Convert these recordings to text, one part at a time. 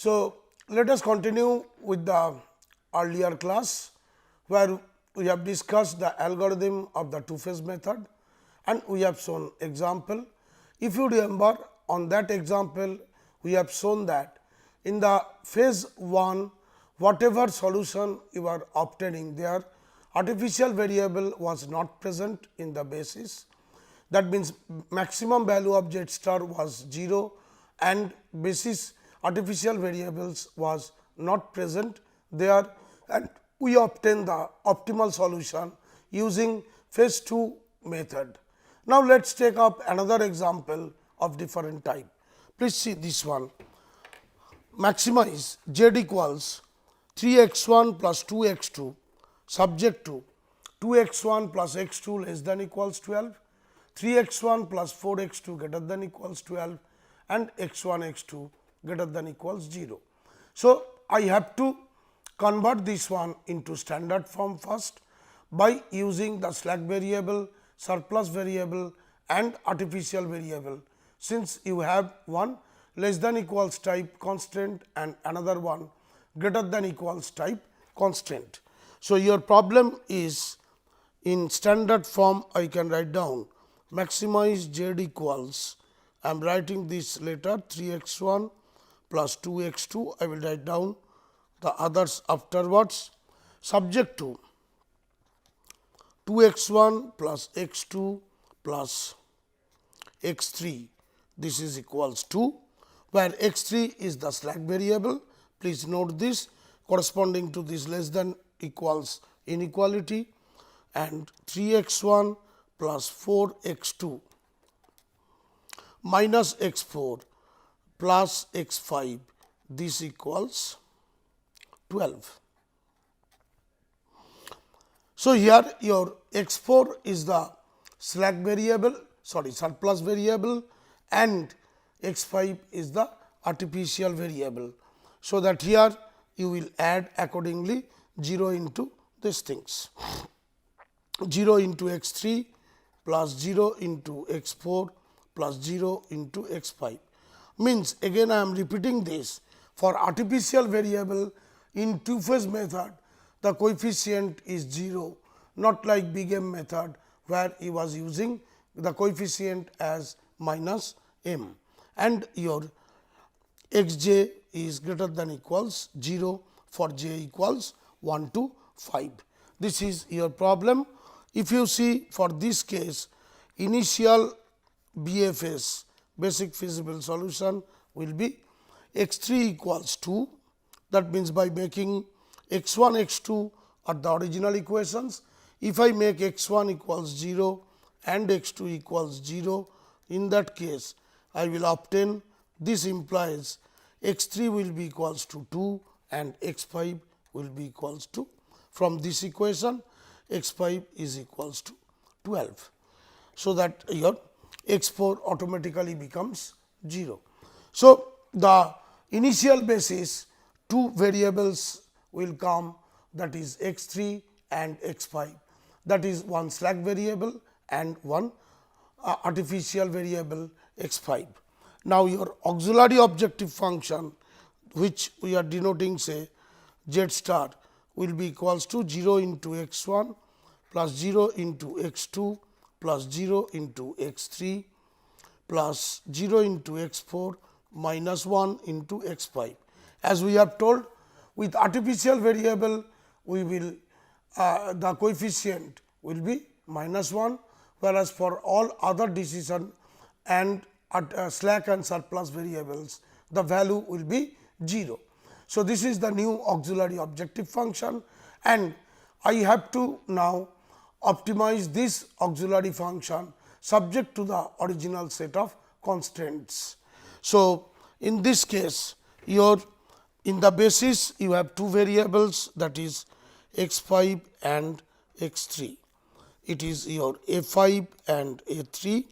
So, let us continue with the earlier class, where we have discussed the algorithm of the two-phase method and we have shown example. If you remember, on that example we have shown that in the phase 1, whatever solution you are obtaining there, artificial variable was not present in the basis. That means, maximum value of z star was 0 and basis artificial variables was not present there, and we obtain the optimal solution using phase 2 method. Now, let us take up another example of different type. Please see this one. Maximize z equals 3x1 plus 2x2 subject to 2x1 plus x2 less than equals 12, 3x1 plus 4x2 greater than equals 12 and x1 x2 greater than equals 0. So, I have to convert this one into standard form first by using the slack variable, surplus variable and artificial variable, since you have one less than equals type constraint and another one greater than equals type constraint. So, your problem is in standard form. I can write down maximize z equals, I am writing this later 3x1 plus 2x2, I will write down the others afterwards, subject to 2x1 plus x2 plus x3, this is equals 2, where x3 is the slack variable. Please note this, corresponding to this less than equals inequality, and 3x1 plus 4x2 minus x4 plus x5, this equals 12. So, here your x4 is the slack variable, surplus variable, and x5 is the artificial variable. So, that here you will add accordingly 0 into these things, 0 into x3 plus 0 into x4 plus 0 into x5. Means, again I am repeating this, for artificial variable in two phase method the coefficient is 0, not like big M method where he was using the coefficient as minus m, and your x j is greater than equals 0 for j equals 1 to 5. This is your problem. If you see, for this case, initial BFS, basic feasible solution, will be x 3 equals 2. That means, by making x 1 x 2 are the original equations. If I make x 1 equals 0 and x 2 equals 0, in that case I will obtain, this implies x 3 will be equals to 2 and x 5 will be equals to, from this equation x 5 is equals to 12. So, that your x 4 automatically becomes 0. So, the initial basis two variables will come, that is x 3 and x 5, that is one slack variable and one artificial variable x 5. Now, your auxiliary objective function, which we are denoting say z star, will be equals to 0 into x 1 plus 0 into x 2 plus 0 into x 3 plus 0 into x 4 minus 1 into x 5. As we have told, with artificial variable we will the coefficient will be minus 1, whereas for all other decision and slack and surplus variables the value will be 0. So, this is the new auxiliary objective function, and I have to now optimize this auxiliary function subject to the original set of constraints. So, in this case your in the basis you have two variables, that is x 5 and x 3. It is your a 5 and a 3.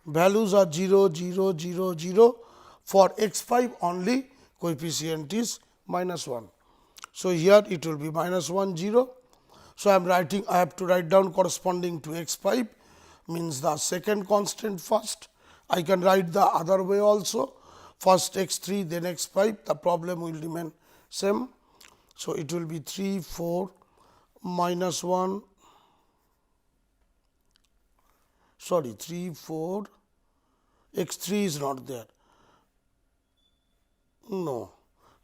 Values are 0, 0, 0, 0. For x 5 only coefficient is minus 1. So, here it will be minus 1 0. So, I am writing, I have to write down corresponding to x 5, means the second constant first. I can write the other way also. first x3 then x5, the problem will remain same. So, it will be 3 4 minus 1 sorry 3 4 x3 is not there. No,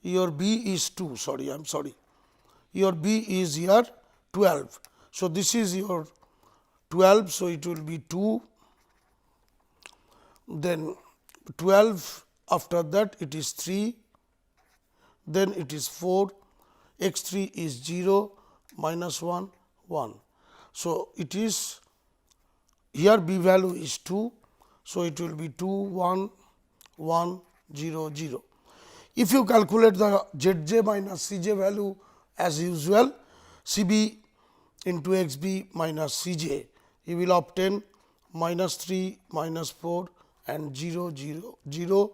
your b is 2, sorry, I am sorry. Your b is here 12. So, this is your 12. So, it will be 2, then 12, after that it is 3, then it is 4, x 3 is 0, minus 1, 1. So, it is here b value is 2. So, it will be 2, 1, 1, 0, 0. If you calculate the zj minus cj value as usual, cb into xb minus cj, you will obtain minus 3, minus 4 and 0, 0, 0.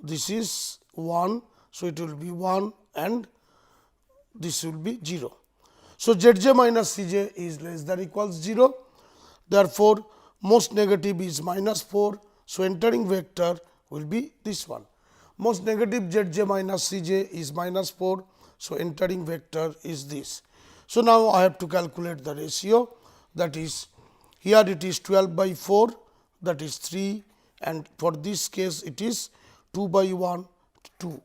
This is 1. So, it will be 1 and this will be 0. So, zj minus cj is less than equals 0. Therefore, most negative is minus 4. So, entering vector will be this one. Most negative zj minus cj is minus 4. So, entering vector is this. So, now I have to calculate the ratio, that is here it is 12 by 4, that is 3, and for this case it is 2 by 1 2.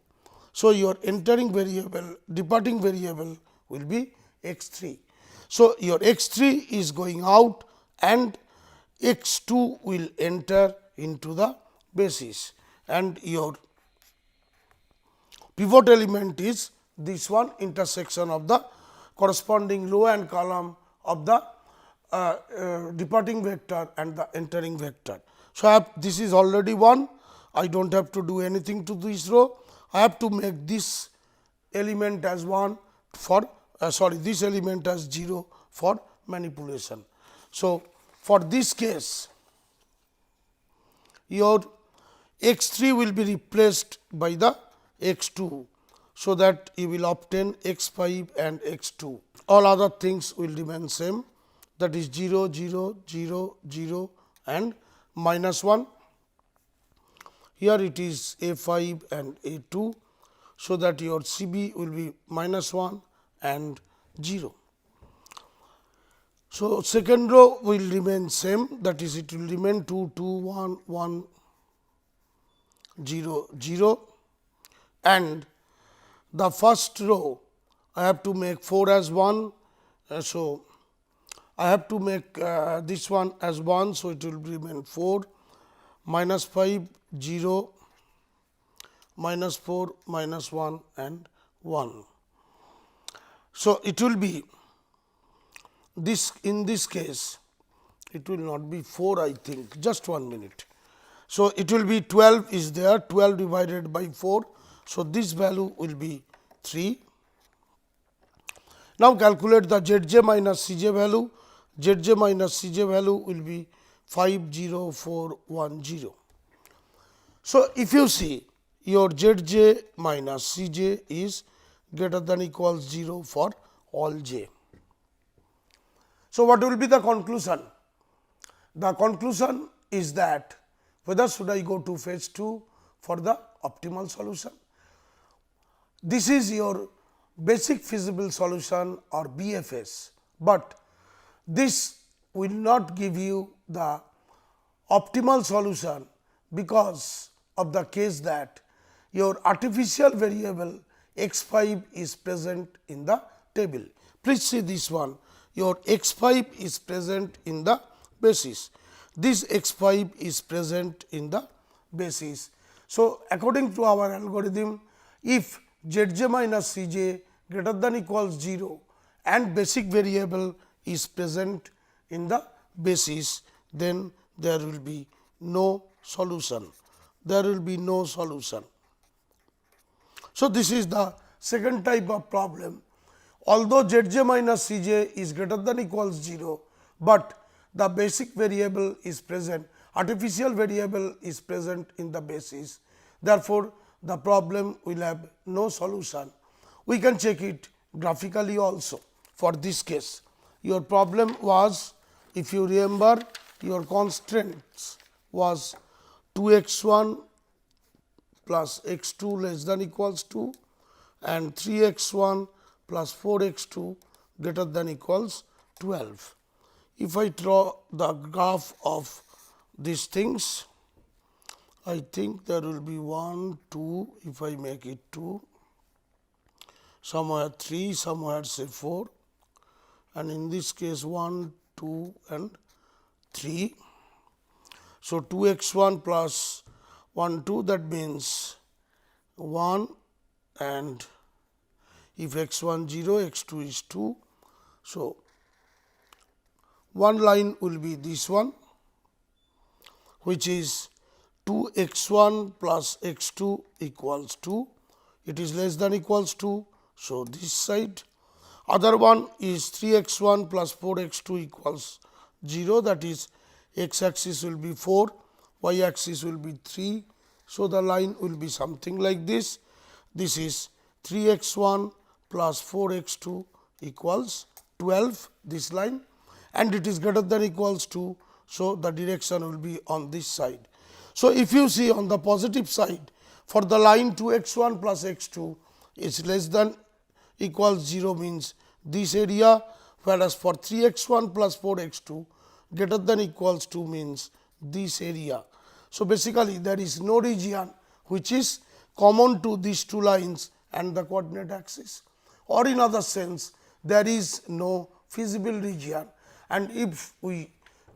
So, your entering variable, departing variable will be x 3. So, your x 3 is going out and x 2 will enter into the basis, and your pivot element is this one, intersection of the corresponding row and column of the departing vector and the entering vector. So, this is already 1, I do not have to do anything to this row. I have to make this element as 1 for this element as 0 for manipulation. So, for this case your x 3 will be replaced by the x 2. So, that you will obtain x 5 and x 2. All other things will remain same, that is 0, 0, 0, 0 and minus 1. Here it is a 5 and a 2. So, that your C b will be minus 1 and 0. So, second row will remain same, that is it will remain 2, 2, 1, 1, 0, 0, and the first row I have to make 4 as 1. So, I have to make this one as 1. So, it will remain 4, minus 5, 0, minus 4, minus 1 and 1. So, it will be this, in this case it will not be 4, I think, just 1 minute. So, it will be 12 is there, 12 divided by 4. So, this value will be 3. Now, calculate the zj minus cj value. Zj minus cj value will be 5, 0, 4, 1, 0. So, if you see your zj minus cj is greater than equals 0 for all j. So, what will be the conclusion? The conclusion is that whether should I go to phase 2 for the optimal solution. This is your basic feasible solution or BFS, but this will not give you the optimal solution because of the case that your artificial variable x 5 is present in the table. Please see this one, your x 5 is present in the basis, this x 5 is present in the basis. So, according to our algorithm, if zj minus cj greater than equals 0 and basic variable is present in the basis, then there will be no solution. There will be no solution. So, this is the second type of problem. Although zj minus cj is greater than equals 0, but the basic variable is present, artificial variable is present in the basis. Therefore, the problem will have no solution. We can check it graphically also. For this case, your problem was, if you remember, your constraints was 2 x 1 plus x 2 less than equals 2 and 3 x 1 plus 4 x 2 greater than equals 12. If I draw the graph of these things, I think there will be 1, 2, if I make it 2, somewhere 3, somewhere say 4, and in this case 1, 2 and 3. So, 2 x 1 plus 1 2, that means 1, and if x 1 0, x 2 is 2. So, one line will be this one, which is 2 x 1 plus x 2 equals 2. It is less than equals 2. So, this side. Other one is 3 x 1 plus 4 x 2 equals 0, that is x axis will be 4, y axis will be 3. So, the line will be something like this. This is 3 x 1 plus 4 x 2 equals 12, this line, and it is greater than equals 2. So, the direction will be on this side. So, if you see on the positive side, for the line 2 x 1 plus x 2 is less than equals 0 means this area, whereas for 3 x 1 plus 4 x 2 greater than equals 2 means this area. So, basically there is no region which is common to these two lines and the coordinate axis, or in other sense there is no feasible region, and if we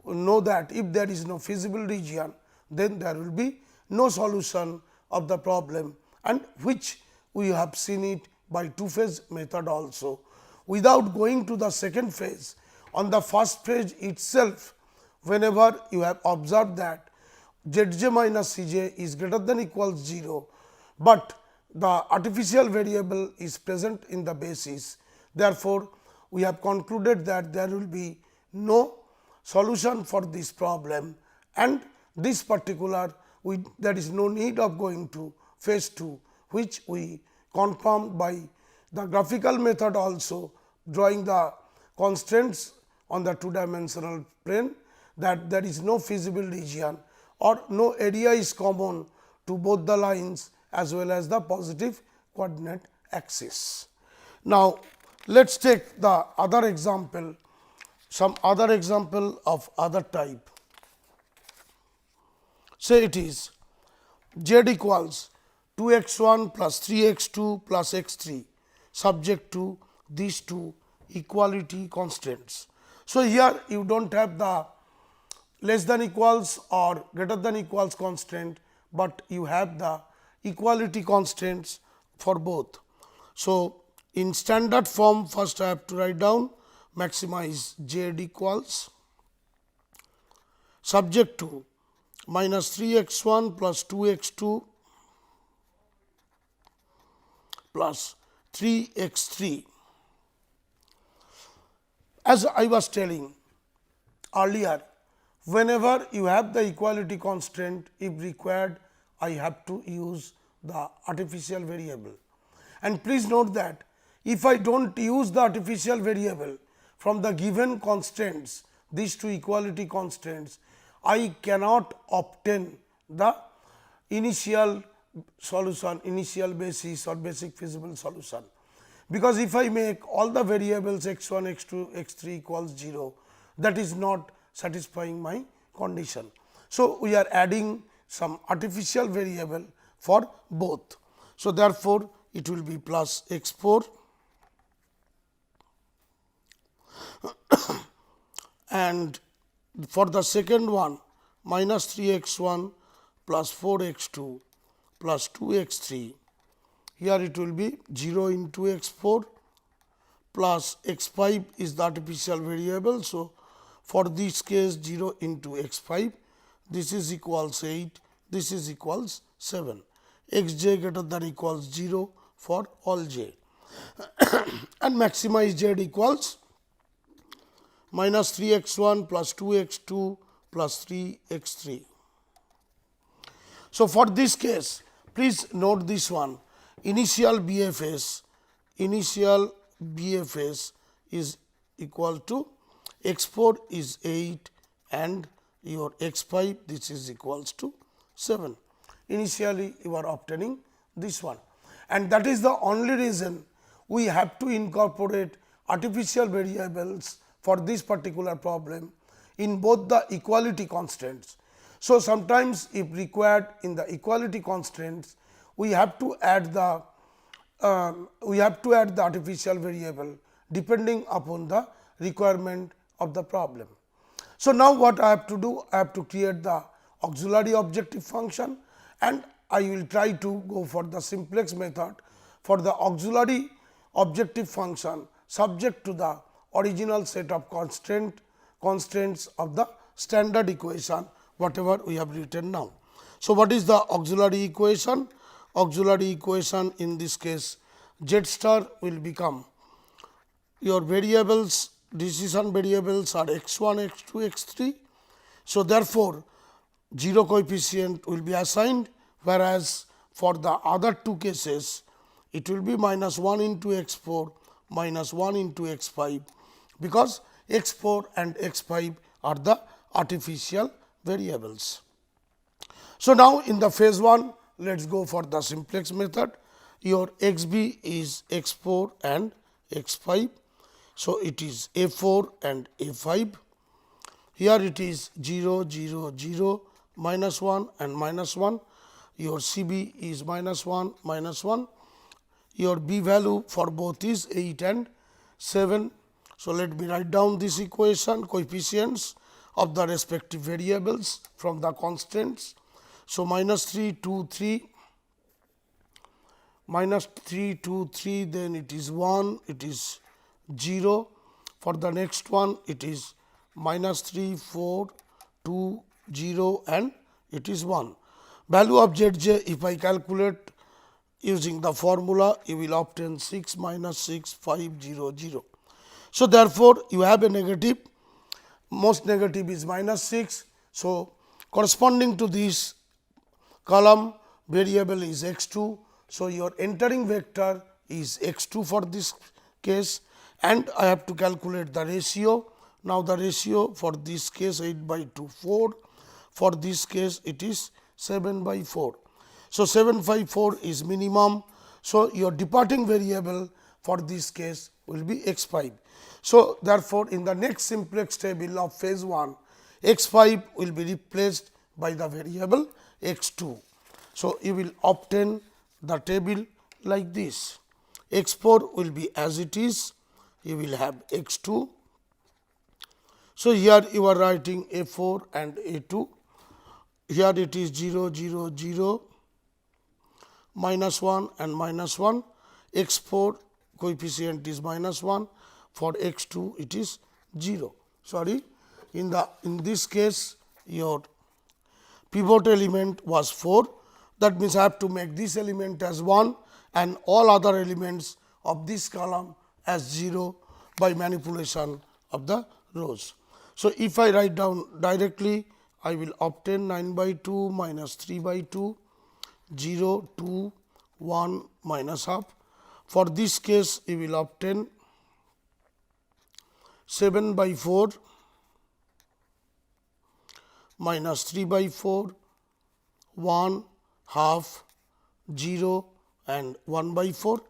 know that if there is no feasible region, then there will be no solution of the problem, and which we have seen it by two phase method also. Without going to the second phase, on the first phase itself, whenever you have observed that Zj minus Cj is greater than equals 0, but the artificial variable is present in the basis. Therefore, we have concluded that there will be no solution for this problem, and this particular there is no need of going to phase 2, which we confirmed by the graphical method also, drawing the constraints on the two dimensional plane, that there is no feasible region or no area is common to both the lines as well as the positive coordinate axis. Now, let us take the other example, some other example of other type. Say it is z equals 2 x 1 plus 3 x 2 plus x 3 subject to these two equality constraints. So, here you do not have the less than equals or greater than equals constraint, but you have the equality constraints for both. So, in standard form, first I have to write down maximize z equals subject to minus 3 x 1 plus 2 x 2 plus 3 x 3. As I was telling earlier, whenever you have the equality constraint, if required, I have to use the artificial variable. And please note that if I do not use the artificial variable from the given constraints, these two equality constraints, I cannot obtain the initial solution, initial basis or basic feasible solution. Because if I make all the variables x 1, x 2, x 3 equals 0, that is not satisfying my condition. So, we are adding some artificial variable for both. So, therefore, it will be plus x 4 and for the second one minus 3 x 1 plus 4 x 2 plus 2 x 3. Here it will be 0 into x 4 plus x 5 is the artificial variable. So, for this case 0 into x 5, this is equals 8, this is equals 7, x j greater than equals 0 for all j and maximize z equals minus 3 x 1 plus 2 x 2 plus 3 x 3. So, for this case, please note this one, initial BFS is equal to x 4 is 8 and your x 5, this is equals to 7. initially you are obtaining this one. And that is the only reason we have to incorporate artificial variables for this particular problem in both the equality constraints. So, sometimes if required in the equality constraints, we have to add the artificial variable depending upon the requirement of the problem. So, now what I have to do? I have to create the auxiliary objective function, and I will try to go for the simplex method for the auxiliary objective function subject to the original set of constraints of the standard equation whatever we have written now. So, what is the auxiliary equation? Auxiliary equation in this case z star will become your variables, decision variables are x 1, x 2, x 3. So, therefore, 0 coefficient will be assigned, whereas for the other two cases it will be minus 1 into x 4 minus 1 into x 5, because x 4 and x 5 are the artificial variables. So, now in the phase 1, let us go for the simplex method. Your x b is x 4 and x 5. So, it is a 4 and a 5. Here it is 0, 0, 0, minus 1 and minus 1. Your C b is minus 1, minus 1. Your b value for both is 8 and 7. So, let me write down this equation, coefficients of the respective variables from the constants. So, minus 3, 2, 3, minus 3, 2, 3, then it is 1, it is 0. For the next one, it is minus 3, 4, 2, 0 and it is 1. Value of z j, if I calculate using the formula, you will obtain 6 minus 6, 5, 0, 0. So, therefore, you have a negative, most negative is minus 6. So, corresponding to this column variable is x 2. So, your entering vector is x 2 for this case, and I have to calculate the ratio. Now, the ratio for this case 8 by 2 4, for this case it is 7 by 4. So, 7 by 4 is minimum. So, your departing variable for this case will be x 5. So, therefore, in the next simplex table of phase 1, x 5 will be replaced by the variable x 2. So, you will obtain the table like this. X 4 will be as it is, you will have x 2. So, here you are writing a 4 and a 2, here it is 0, 0, 0, minus 1 and minus 1, x 4 coefficient is minus 1, for x 2 it is 0. Sorry, in this case your pivot element was 4, that means I have to make this element as 1 and all other elements of this column as 0 by manipulation of the rows. So, if I write down directly, I will obtain 9 by 2 minus 3 by 2, 0, 2, 1 minus half. For this case, you will obtain 7 by 4 minus 3 by 4, 1 half, 0 and 1 by 4.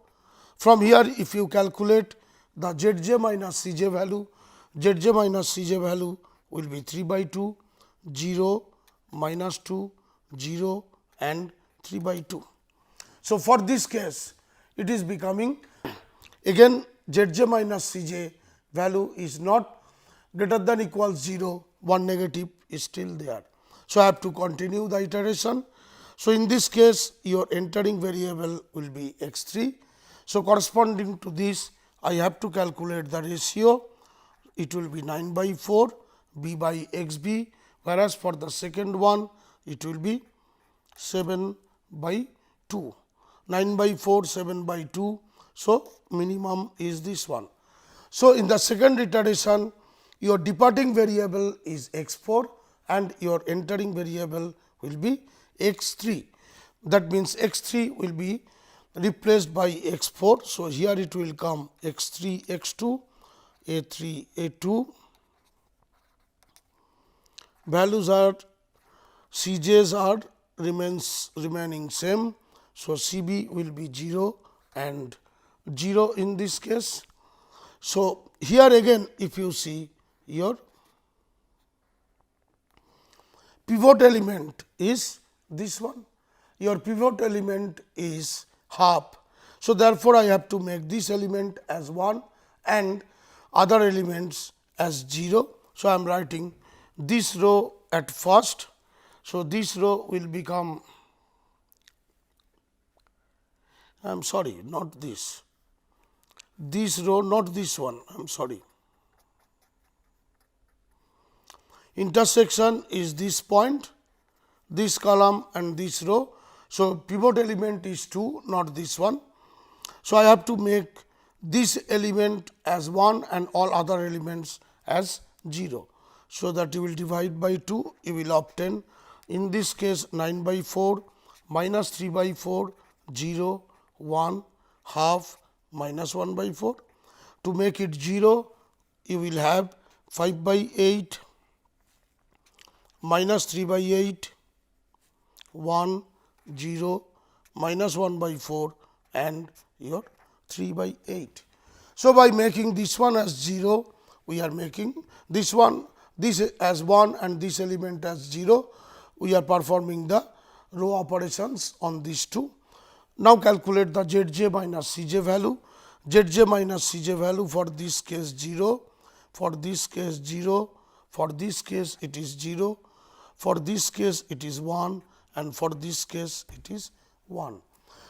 From here, if you calculate the z j minus c j value, z j minus c j value will be 3 by 2, 0, minus 2, 0 and 3 by 2. So, for this case, it is becoming again z j minus c j value is not greater than equals 0, one negative is still there. So, I have to continue the iteration. So, in this case your entering variable will be x 3. So, corresponding to this I have to calculate the ratio, it will be 9 by 4 b by x b, whereas for the second one it will be 7 by 2, 9 by 4, 7 by 2. So, minimum is this one. So, in the second iteration your departing variable is x 4 and your entering variable will be x 3. That means, x 3 will be replaced by x 4. So, here it will come x 3 x 2, a 3 a 2, values are c j's are remaining same. So, C B will be 0 and 0 in this case. So, here again if you see your pivot element is this one, your pivot element is half. So, therefore, I have to make this element as 1 and other elements as 0. So, I am writing this row at first. So, this row will become, I am sorry, not this row, not this one, I am sorry. Intersection is this point, this column and this row. So, pivot element is 2, not this one. So, I have to make this element as 1 and all other elements as 0. So, that you will divide by 2, you will obtain in this case 9 by 4 minus 3 by 4, 0, 1, half minus 1 by 4. To make it 0, you will have 5 by 8 minus 3 by 8, 1, 0, minus 1 by 4 and your 3 by 8. So, by making this one as 0, we are making this one, this as 1 and this element as 0, we are performing the row operations on these two. Now, calculate the Zj minus Cj value. Zj minus Cj value for this case 0, for this case 0, for this case it is 0, for this case it is 1 and for this case it is 1.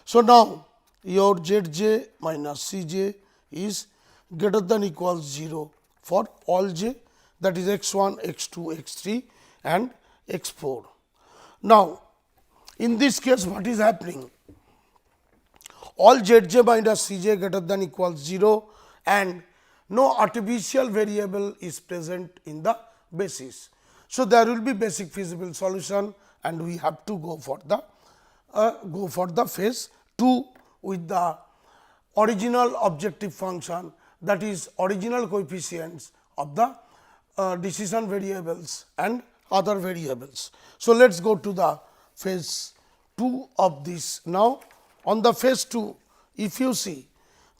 So, now your Zj minus Cj is greater than equals 0 for all j, that is x 1, x 2, x 3 and x 4. Now, in this case what is happening? All Zj minus Cj greater than equals 0 and no artificial variable is present in the basis. So, there will be basic feasible solution and we have to go for the phase 2 with the original objective function, that is original coefficients of the decision variables and other variables. So, let us go to the phase 2 of this. Now, on the phase 2, if you see,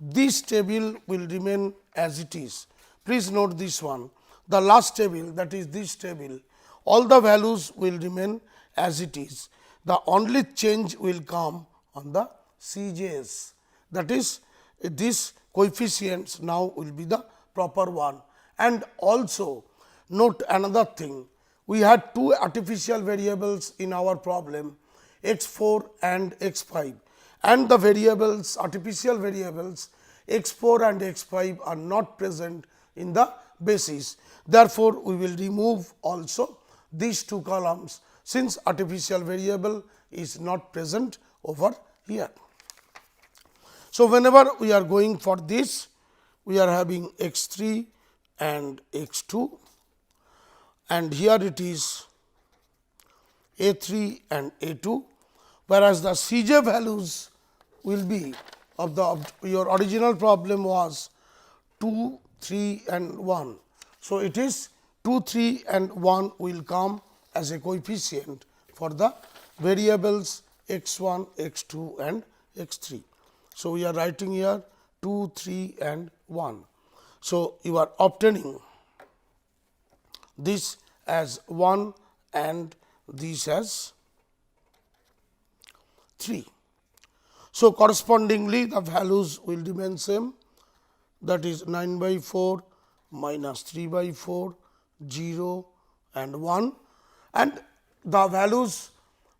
this table will remain as it is. Please note this one, the last table, that is this table, all the values will remain as it is. The only change will come on the Cj's, that is this coefficients now will be the proper one. And also note another thing, we had two artificial variables in our problem, x 4 and x 5, and the variables, artificial variables x 4 and x 5 are not present in the basis. Therefore, we will remove also these two columns, since artificial variable is not present over here. So, whenever we are going for this, we are having x 3 and x 2, and here it is a 3 and a 2, whereas the Cj values will be of your original problem was 2, 3 and 1. So, it is 2, 3 and 1 will come as a coefficient for the variables x 1, x 2 and x 3. So, we are writing here 2, 3 and 1. So, you are obtaining this as 1 and this as 3. So, correspondingly the values will remain same, that is 9 by 4 minus 3 by 4, 0 and 1, and the values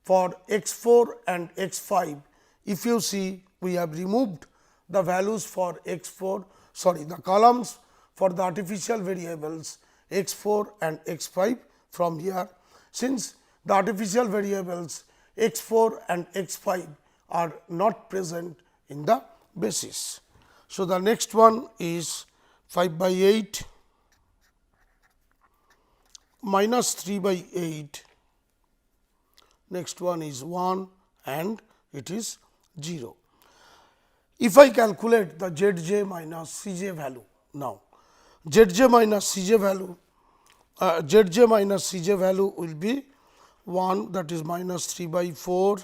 for x 4 and x 5, if you see we have removed the values for x 4, the columns for the artificial variables x 4 and x 5 from here, since the artificial variables x 4 and x 5 are not present in the basis. So, the next one is 5 by 8 minus 3 by 8, next one is 1 and it is 0. If I calculate the Zj minus Cj value now, Zj minus Cj value will be 1, that is minus 3 by 4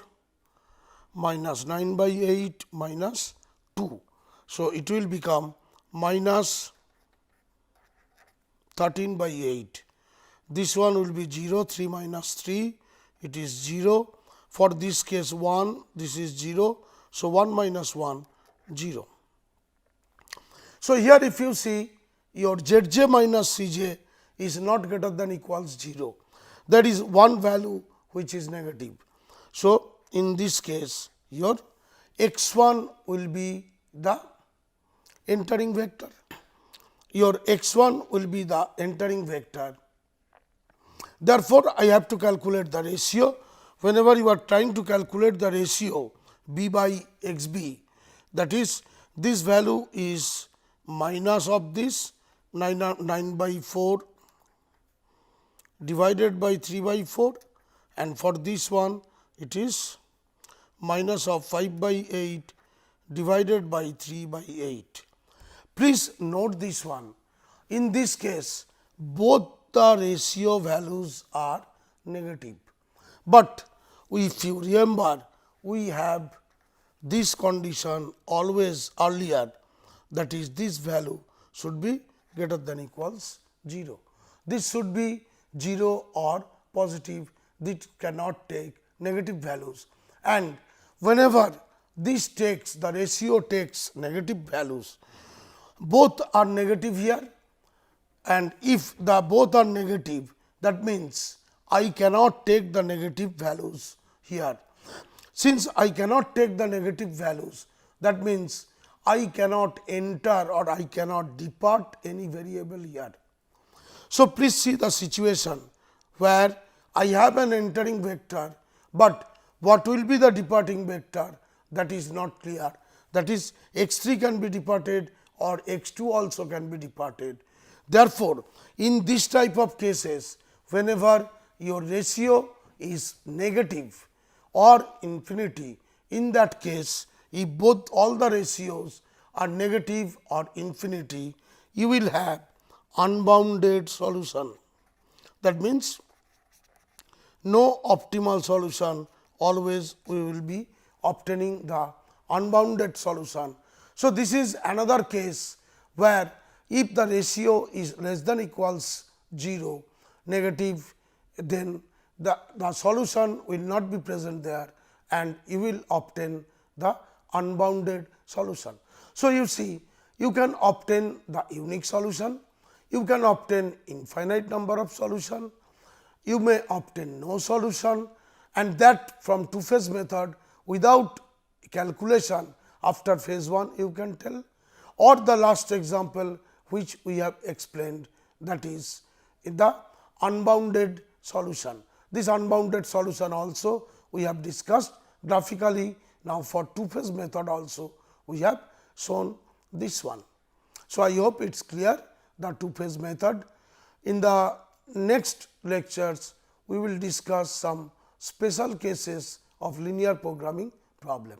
minus 9 by 8 minus 2. So, it will become minus 13 by 8. This one will be 0, 3 minus 3, it is 0. For this case 1, this is 0. So, 1 minus 1, 0. So, here if you see your Zj minus Cj is not greater than equals 0, that is one value which is negative. So, in this case your x1 will be the entering vector, your x1 will be the entering vector. Therefore, I have to calculate the ratio. Whenever you are trying to calculate the ratio b by xb, that is this value is minus of this 9 by 4 divided by 3 by 4, and for this one it is minus of 5 by 8 divided by 3 by 8. Please note this one. In this case, both the ratio values are negative, but if you remember, we have this condition always earlier, that is this value should be greater than equals 0. This should be 0 or positive, this cannot take negative values, and whenever this takes the ratio takes negative values, both are negative here, and if the both are negative, that means I cannot take the negative values here. Since I cannot take the negative values, that means I cannot enter or I cannot depart any variable here. So, please see the situation where I have an entering vector, but what will be the departing vector, that is not clear. That is x3 can be departed or x2 also can be departed. Therefore, in this type of cases, whenever your ratio is negative or infinity, in that case, if both all the ratios are negative or infinity, you will have unbounded solution. That means, no optimal solution, always we will be obtaining the unbounded solution. So, this is another case where if the ratio is less than equals 0 negative, then the solution will not be present there and you will obtain the unbounded solution. So, you see, you can obtain the unique solution, you can obtain infinite number of solution, you may obtain no solution, and that from two phase method without calculation after phase 1 you can tell, or the last example which we have explained, that is the unbounded solution. This unbounded solution also we have discussed graphically. Now, for two phase method also we have shown this one. So, I hope it is clear the two phase method. In the next lectures, we will discuss some special cases of linear programming problem.